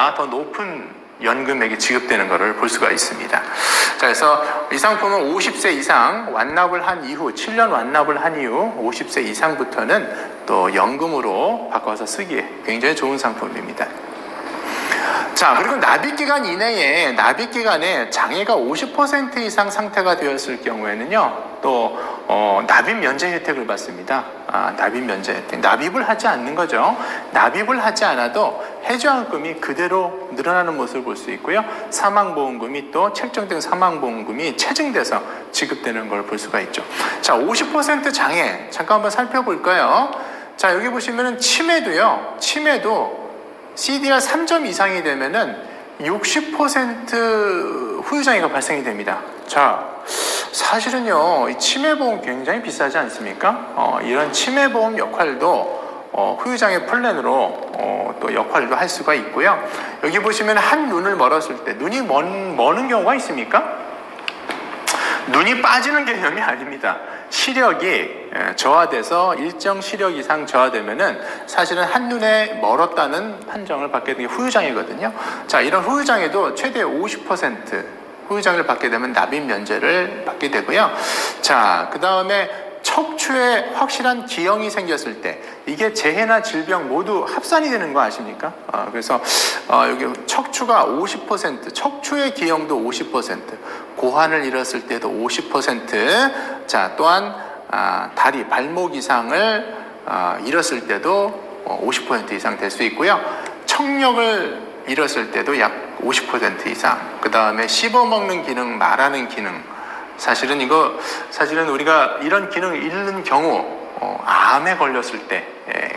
보다 더 높은 연금액이 지급되는 것을 볼 수가 있습니다. 자, 그래서 이 상품은 50세 이상 완납을 한 이후 7년 완납을 한 이후 50세 이상부터는 또 연금으로 바꿔서 쓰기에 굉장히 좋은 상품입니다. 자, 그리고 납입기간 이내에 납입기간에 장애가 50% 이상 상태가 되었을 경우에는요, 또 납입 면제 혜택을 받습니다. 납입 면제 혜택. 납입을 하지 않는 거죠. 납입을 하지 않아도 해지환급이 그대로 늘어나는 모습을 볼 수 있고요. 사망보험금이 또 책정된 사망보험금이 체증돼서 지급되는 걸 볼 수가 있죠. 자, 50% 장애 잠깐 한번 살펴볼까요? 자, 여기 보시면은 치매도 CDR 3점 이상이 되면은 60% 후유장애가 발생이 됩니다. 자, 사실은요, 이 치매보험 굉장히 비싸지 않습니까? 이런 치매보험 역할도 후유장애 플랜으로 또 역할도 할 수가 있고요. 여기 보시면 한 눈을 멀었을 때 눈이 머는 경우가 있습니까? 눈이 빠지는 개념이 아닙니다. 시력이 저하돼서 일정 시력 이상 저하되면은 사실은 한눈에 멀었다는 판정을 받게 되는 게 후유장애거든요. 자, 이런 후유장애도 최대 50% 후유장애를 받게 되면 납입 면제를 받게 되고요. 자, 그 다음에 척추에 확실한 기형이 생겼을 때 이게 재해나 질병 모두 합산이 되는 거 아십니까? 그래서 여기 척추가 50%, 척추의 기형도 50%, 고환을 잃었을 때도 50%, 자, 또한 다리, 발목 이상을 잃었을 때도 50% 이상 될 수 있고요. 청력을 잃었을 때도 약 50% 이상, 그 다음에 씹어먹는 기능, 말하는 기능, 사실은 우리가 이런 기능을 잃는 경우 암에 걸렸을 때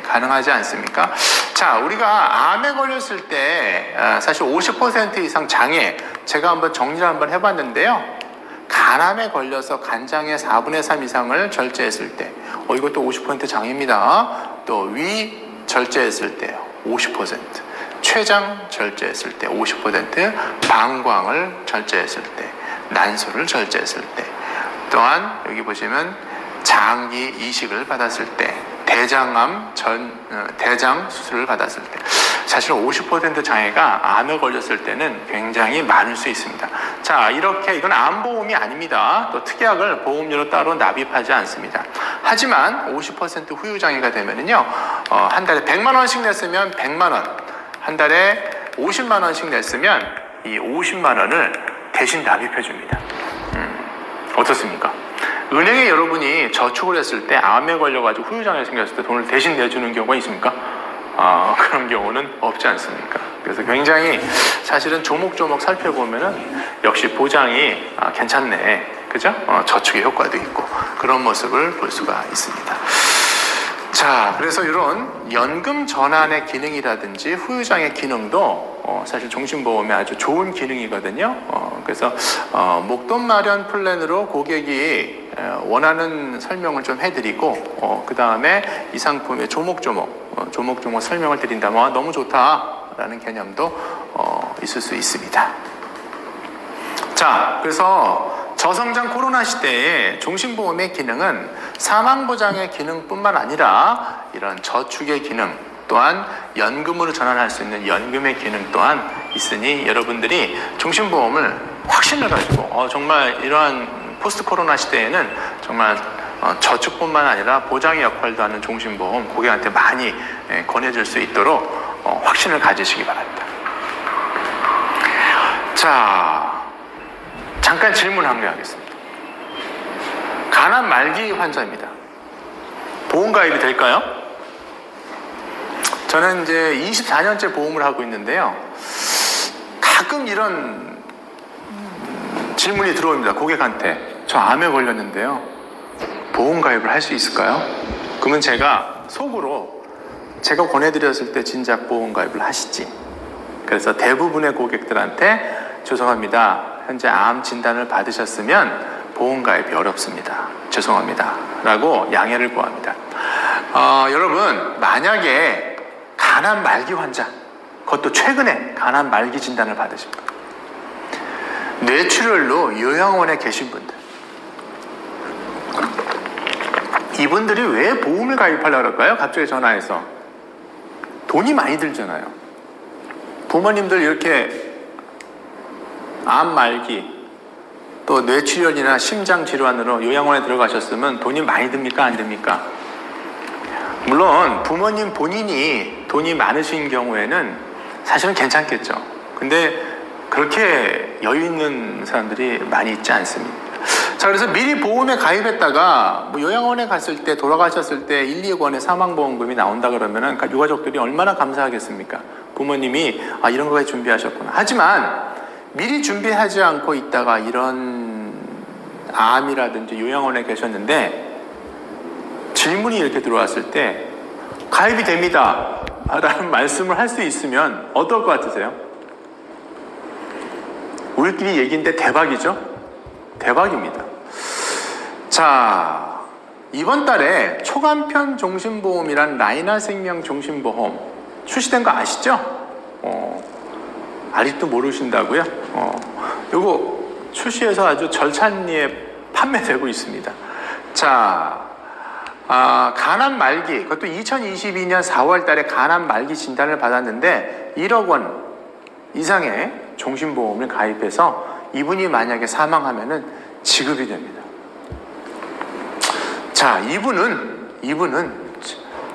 가능하지 않습니까? 자, 우리가 암에 걸렸을 때 사실 50% 이상 장애, 제가 한번 정리를 한번 해봤는데요. 간암에 걸려서 간장의 4분의 3 이상을 절제했을 때, 이것도 50% 장애입니다. 또 위 절제했을 때 50%, 췌장 절제했을 때 50%, 방광을 절제했을 때, 난소를 절제했을 때, 또한 여기 보시면 장기 이식을 받았을 때, 대장 수술을 받았을 때, 사실 50% 장애가 암에 걸렸을 때는 굉장히 많을 수 있습니다. 자, 이렇게 이건 암보험이 아닙니다. 또 특약을 보험료로 따로 납입하지 않습니다. 하지만 50% 후유장애가 되면은요, 한 달에 100만 원씩 냈으면 100만 원, 한 달에 50만 원씩 냈으면 이 50만 원을 대신 납입해 줍니다. 어떻습니까? 은행에 여러분이 저축을 했을 때 암에 걸려가지고 후유장애 생겼을 때 돈을 대신 내주는 경우가 있습니까? 그런 경우는 없지 않습니까? 그래서 굉장히 사실은 조목조목 살펴보면은 역시 보장이 괜찮네, 그죠? 저축의 효과도 있고 그런 모습을 볼 수가 있습니다. 자, 그래서 이런 연금 전환의 기능이라든지 후유장애 기능도 사실 종신보험에 아주 좋은 기능이거든요. 그래서 목돈 마련 플랜으로 고객이 원하는 설명을 좀 해드리고 그 다음에 이 상품의 조목조목 설명을 드린다면 너무 좋다라는 개념도 있을 수 있습니다. 자, 그래서 저성장 코로나 시대에 종신보험의 기능은 사망보장의 기능뿐만 아니라 이런 저축의 기능, 또한 연금으로 전환할 수 있는 연금의 기능 또한 있으니 여러분들이 종신보험을 확신을 가지고 정말 이러한 포스트 코로나 시대에는 정말 저축뿐만 아니라 보장의 역할도 하는 종신보험 고객한테 많이 권해줄 수 있도록 확신을 가지시기 바랍니다. 자, 잠깐 질문 한 개 하겠습니다. 간암 말기 환자입니다. 보험 가입이 될까요? 저는 이제 24년째 보험을 하고 있는데요. 가끔 이런 질문이 들어옵니다. 고객한테. 저 암에 걸렸는데요. 보험 가입을 할 수 있을까요? 그러면 제가 속으로 제가 권해드렸을 때 진작 보험 가입을 하시지. 그래서 대부분의 고객들한테 죄송합니다. 현재 암 진단을 받으셨으면 보험 가입이 어렵습니다. 죄송합니다. 라고 양해를 구합니다. 여러분, 만약에 간암 말기 환자, 그것도 최근에 간암 말기 진단을 받으신 분, 뇌출혈로 요양원에 계신 분들, 이분들이 왜 보험을 가입하려고 할까요? 갑자기 전화해서. 돈이 많이 들잖아요. 부모님들 이렇게 암 말기 또 뇌출혈이나 심장 질환으로 요양원에 들어가셨으면 돈이 많이 듭니까? 안 듭니까? 물론 부모님 본인이 돈이 많으신 경우에는 사실은 괜찮겠죠. 근데 그렇게 여유 있는 사람들이 많이 있지 않습니다. 자, 그래서 미리 보험에 가입했다가 뭐 요양원에 갔을 때 돌아가셨을 때 1, 2억 원의 사망보험금이 나온다 그러면은 유가족들이 얼마나 감사하겠습니까? 부모님이 이런 거에 준비하셨구나. 하지만 미리 준비하지 않고 있다가 이런 암이라든지 요양원에 계셨는데 질문이 이렇게 들어왔을 때 가입이 됩니다 라는 말씀을 할 수 있으면 어떨 것 같으세요? 우리끼리 얘기인데 대박이죠? 대박입니다. 자, 이번 달에 초간편 종신보험이란 라이나 생명 종신보험 출시된 거 아시죠? 아직도 모르신다고요? 요거 출시해서 아주 절찬리에 판매되고 있습니다. 자, 간암 말기, 그것도 2022년 4월 달에 간암 말기 진단을 받았는데 1억 원 이상의 종신보험을 가입해서 이분이 만약에 사망하면은 지급이 됩니다. 자, 이분은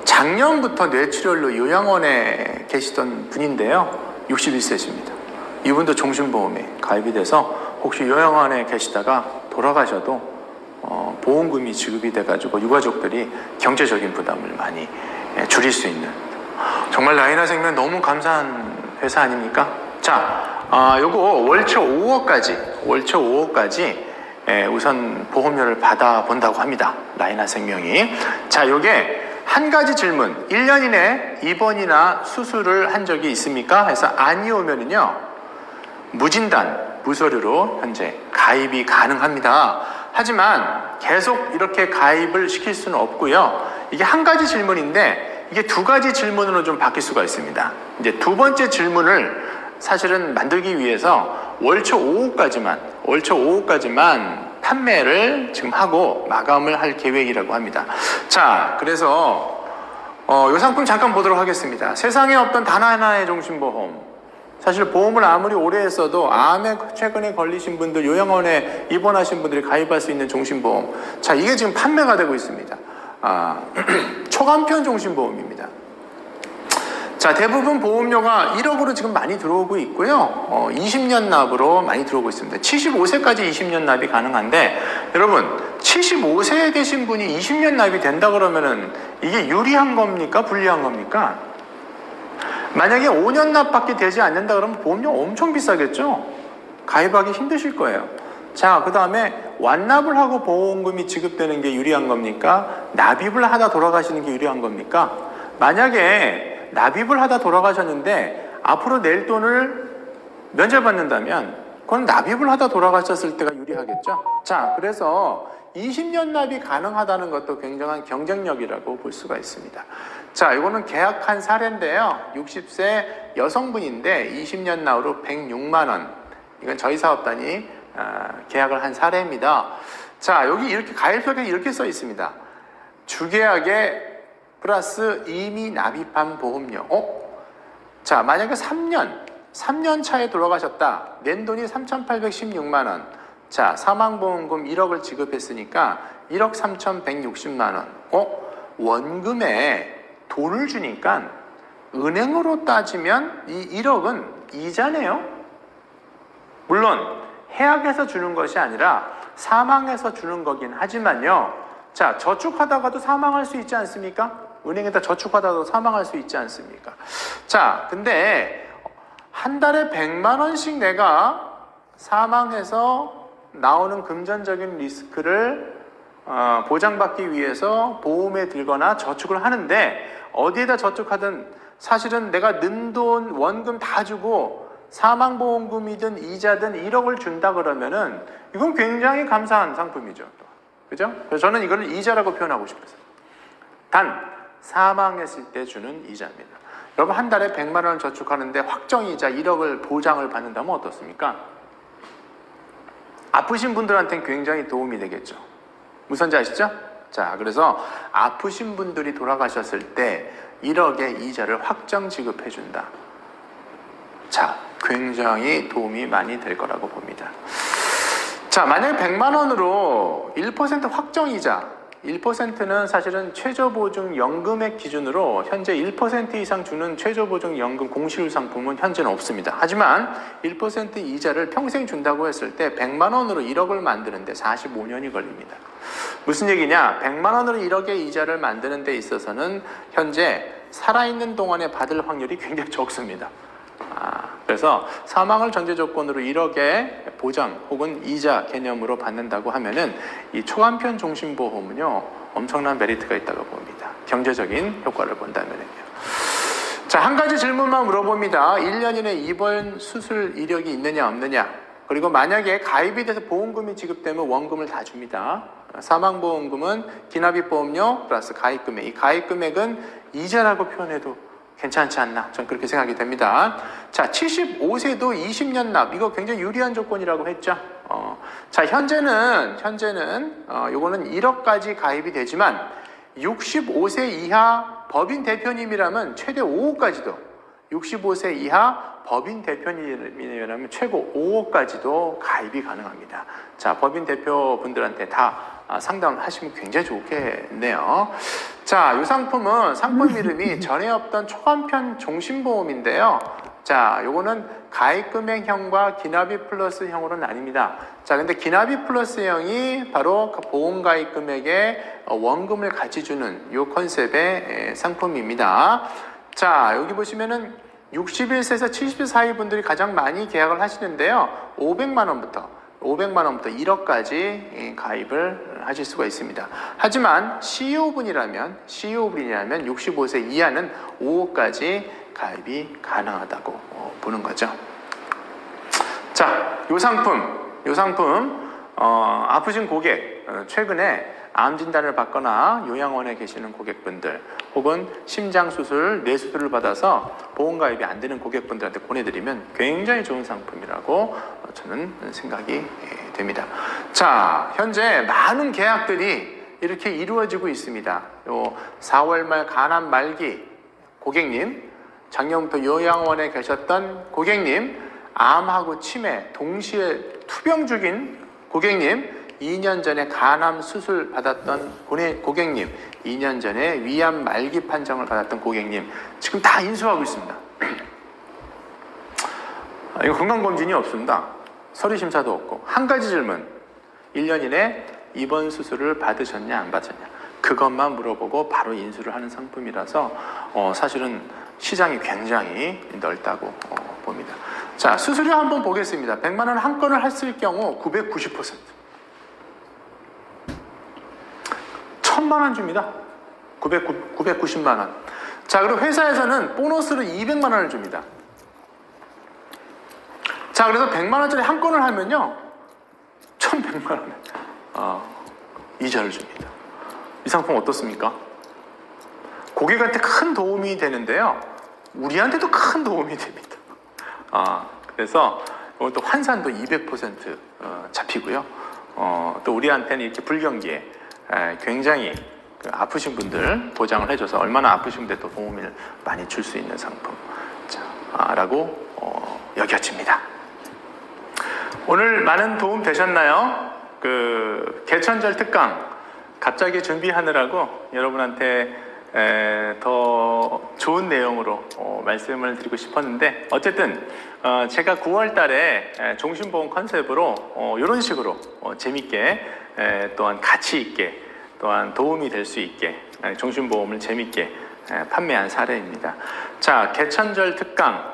작년부터 뇌출혈로 요양원에 계시던 분인데요. 61세십니다. 이분도 종신보험에 가입이 돼서 혹시 요양원에 계시다가 돌아가셔도 보험금이 지급이 돼가지고 유가족들이 경제적인 부담을 많이 줄일 수 있는, 정말 라이나 생명 너무 감사한 회사 아닙니까? 자, 요거 월초 5억까지 우선 보험료를 받아본다고 합니다. 라이나 생명이. 자, 요게 한 가지 질문, 1년 이내 입원이나 수술을 한 적이 있습니까? 해서 아니오면은요, 무진단, 무서류로 현재 가입이 가능합니다. 하지만 계속 이렇게 가입을 시킬 수는 없고요. 이게 한 가지 질문인데 이게 두 가지 질문으로 좀 바뀔 수가 있습니다. 이제 두 번째 질문을 사실은 만들기 위해서 월초 5호까지만 판매를 지금 하고 마감을 할 계획이라고 합니다. 자, 그래서 이 상품 잠깐 보도록 하겠습니다. 세상에 없던 단 하나의 종신보험. 사실 보험을 아무리 오래 했어도 암에 최근에 걸리신 분들, 요양원에 입원하신 분들이 가입할 수 있는 종신보험. 자, 이게 지금 판매가 되고 있습니다. 초간편 종신보험입니다. 자, 대부분 보험료가 1억으로 지금 많이 들어오고 있고요. 20년 납으로 많이 들어오고 있습니다. 75세까지 20년 납이 가능한데, 여러분 75세에 되신 분이 20년 납이 된다 그러면은 이게 유리한 겁니까? 불리한 겁니까? 만약에 5년 납밖에 되지 않는다 그러면 보험료 엄청 비싸겠죠? 가입하기 힘드실 거예요. 자, 그 다음에 완납을 하고 보험금이 지급되는 게 유리한 겁니까? 납입을 하다 돌아가시는 게 유리한 겁니까? 만약에 납입을 하다 돌아가셨는데 앞으로 낼 돈을 면제받는다면 그건 납입을 하다 돌아가셨을 때가 유리하겠죠? 자, 그래서 20년 납이 가능하다는 것도 굉장한 경쟁력이라고 볼 수가 있습니다. 자, 이거는 계약한 사례인데요. 60세 여성분인데 20년 납으로 106만 원. 이건 저희 사업단이 계약을 한 사례입니다. 자, 여기 이렇게 가입표에 이렇게 써 있습니다. 주계약에 플러스 이미 납입한 보험료. 자, 만약에 3년 차에 돌아가셨다. 낸 돈이 3,816만 원. 자, 사망보험금 1억을 지급했으니까 1억 3,160만 원. 원금에 돈을 주니까 은행으로 따지면 이 1억은 이자네요. 물론 해약해서 주는 것이 아니라 사망해서 주는 거긴 하지만요. 자, 저축하다가도 사망할 수 있지 않습니까? 은행에다 저축하다가도 사망할 수 있지 않습니까? 자, 근데 한 달에 100만 원씩 내가 사망해서 나오는 금전적인 리스크를 보장받기 위해서 보험에 들거나 저축을 하는데, 어디에다 저축하든 사실은 내가 는 돈 원금 다 주고 사망보험금이든 이자든 1억을 준다 그러면은 이건 굉장히 감사한 상품이죠. 그죠? 그래서 저는 이걸 이자라고 표현하고 싶었어요. 단 사망했을 때 주는 이자입니다. 여러분 한 달에 100만 원 저축하는데 확정이자 1억을 보장을 받는다면 어떻습니까? 아프신 분들한테는 굉장히 도움이 되겠죠. 무슨지 아시죠? 자, 그래서 아프신 분들이 돌아가셨을 때 1억의 이자를 확정 지급해 준다. 자, 굉장히 도움이 많이 될 거라고 봅니다. 자, 만약에 100만 원으로 1% 확정이자, 1%는 사실은 최저보증연금액 기준으로 현재 1% 이상 주는 최저보증연금 공실률 상품은 현재는 없습니다. 하지만 1% 이자를 평생 준다고 했을 때 100만 원으로 1억을 만드는데 45년이 걸립니다. 무슨 얘기냐? 100만 원으로 1억의 이자를 만드는 데 있어서는 현재 살아있는 동안에 받을 확률이 굉장히 적습니다. 그래서 사망을 전제 조건으로 1억의 보장 혹은 이자 개념으로 받는다고 하면은 이 초간편 종신보험은요 엄청난 메리트가 있다고 봅니다. 경제적인 효과를 본다면요. 자, 한 가지 질문만 물어봅니다. 1년 이내 입원 수술 이력이 있느냐 없느냐, 그리고 만약에 가입이 돼서 보험금이 지급되면 원금을 다 줍니다. 사망보험금은 기납입보험료 플러스 가입금액, 이 가입금액은 이자라고 표현해도 괜찮지 않나, 전 그렇게 생각이 됩니다. 자, 75세도 20년 납, 이거 굉장히 유리한 조건이라고 했죠. 자, 현재는 요거는 1억까지 가입이 되지만 65세 이하 법인 대표님이라면 최대 5억까지도, 65세 이하 법인 대표님이라면 최고 5억까지도 가입이 가능합니다. 자, 법인 대표분들한테 다 상담을 하시면 굉장히 좋겠네요. 자, 이 상품은 상품 이름이 전에 없던 초간편 종신보험인데요. 자, 요거는 가입금액형과 기납입 플러스형으로 나뉩니다. 자, 근데 기납입 플러스형이 바로 그 보험 가입금액에 원금을 같이 주는 요 컨셉의 상품입니다. 자, 여기 보시면은 61세에서 70세 사이 분들이 가장 많이 계약을 하시는데요. 500만 원부터 1억까지 가입을 하실 수가 있습니다. 하지만 CEO분이라면 65세 이하는 5억까지 가입이 가능하다고 보는 거죠. 자, 요 상품 아프신 고객, 최근에 암 진단을 받거나 요양원에 계시는 고객분들, 혹은 심장수술, 뇌수술을 받아서 보험가입이 안 되는 고객분들한테 보내드리면 굉장히 좋은 상품이라고 저는 생각이 됩니다. 자, 현재 많은 계약들이 이렇게 이루어지고 있습니다. 요 4월 말 간암 말기 고객님, 작년부터 요양원에 계셨던 고객님, 암하고 치매 동시에 투병 중인 고객님, 2년 전에 간암 수술 받았던 고객님, 2년 전에 위암 말기 판정을 받았던 고객님, 지금 다 인수하고 있습니다. 이거 건강검진이 없습니다. 서류심사도 없고. 한 가지 질문, 1년 이내 입원 수술을 받으셨냐 안 받으셨냐, 그것만 물어보고 바로 인수를 하는 상품이라서 사실은 시장이 굉장히 넓다고 봅니다. 자, 수수료 한번 보겠습니다. 100만 원 한 건을 했을 경우 990%, 1000만 원 줍니다. 990만 원. 자, 그리고 회사에서는 보너스로 200만 원을 줍니다. 자, 그래서 100만 원짜리 한 건을 하면요 1100만 원에 이자를 줍니다. 이 상품 어떻습니까? 고객한테 큰 도움이 되는데요, 우리한테도 큰 도움이 됩니다. 그래서 또 환산도 200% 잡히고요. 또 우리한테는 이렇게 불경기에 굉장히 아프신 분들 보장을 해줘서 얼마나 아프신 분들도 도움을 많이 줄 수 있는 상품, 라고 여겨집니다. 오늘 많은 도움 되셨나요? 개천절 특강 갑자기 준비하느라고 여러분한테 더 좋은 내용으로 말씀을 드리고 싶었는데, 어쨌든 제가 9월 달에 종신보험 컨셉으로 이런 식으로 재밌게, 또한 가치 있게, 또한 도움이 될 수 있게 종신보험을 재밌게 판매한 사례입니다. 자, 개천절 특강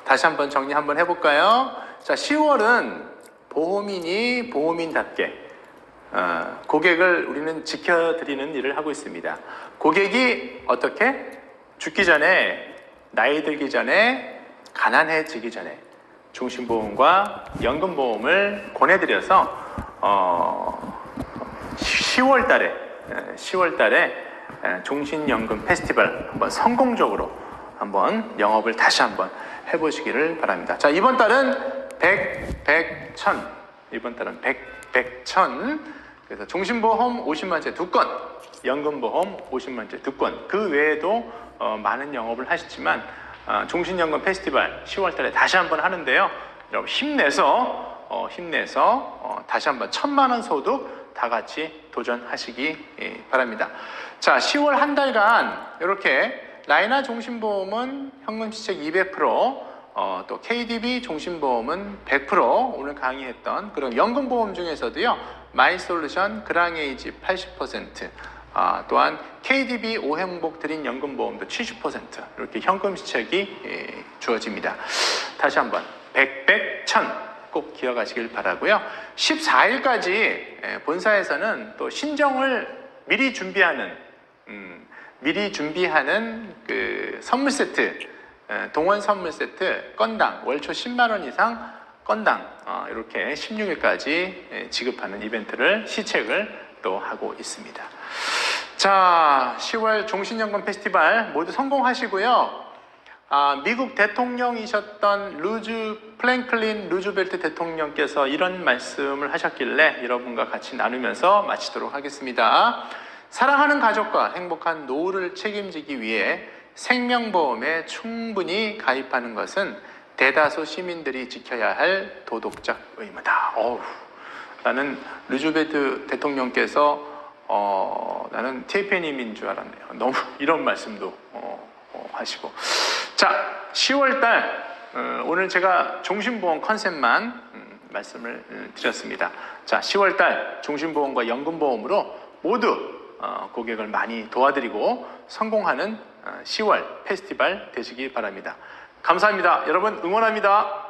다시 한번 정리 한번 해볼까요? 자, 10월은 보험인이 보험인답게 고객을 우리는 지켜드리는 일을 하고 있습니다. 고객이 어떻게 죽기 전에, 나이 들기 전에, 가난해지기 전에 종신보험과 연금보험을 권해드려서 10월 달에 종신연금 페스티벌 한번 성공적으로 한번 영업을 다시 한번 해보시기를 바랍니다. 자, 이번 달은 100, 1000, 이번 달은 100, 1000. 그래서 종신보험 50만째 2건, 연금보험 50만째 2건, 그 외에도 많은 영업을 하시지만 종신연금 페스티벌 10월달에 다시 한번 하는데요. 여러분 힘내서 다시 한번 1,000만 원 소득 다 같이 도전하시기 바랍니다. 자, 10월 한 달간 이렇게 라이나 종신보험은 현금 시책 200%, 또 KDB 종신보험은 100% 오늘 강의했던 그런 연금보험 중에서도요, 마이솔루션 그랑에이지 80%, 또한 KDB 오행복 드린 연금보험도 70% 이렇게 현금 시책이 주어집니다. 다시 한번 100, 1000 꼭 기억하시길 바라고요. 14일까지 본사에서는 또 신정을 미리 준비하는 그 선물 세트, 동원 선물 세트 건당 월초 10만 원 이상 건당 이렇게 16일까지 지급하는 이벤트를 시책을 또 하고 있습니다. 자, 10월 종신연금 페스티벌 모두 성공하시고요. 미국 대통령이셨던 프랭클린 루즈벨트 대통령께서 이런 말씀을 하셨길래 여러분과 같이 나누면서 마치도록 하겠습니다. 사랑하는 가족과 행복한 노후를 책임지기 위해 생명보험에 충분히 가입하는 것은 대다수 시민들이 지켜야 할 도덕적 의무다. 나는 루즈벨트 대통령께서 나는 TFN님인 줄 알았네요. 너무 이런 말씀도 하시고. 자, 10월달 오늘 제가 종신보험 컨셉만 말씀을 드렸습니다. 자, 10월달 종신보험과 연금보험으로 모두 고객을 많이 도와드리고 성공하는 10월 페스티벌 되시기 바랍니다. 감사합니다. 여러분 응원합니다.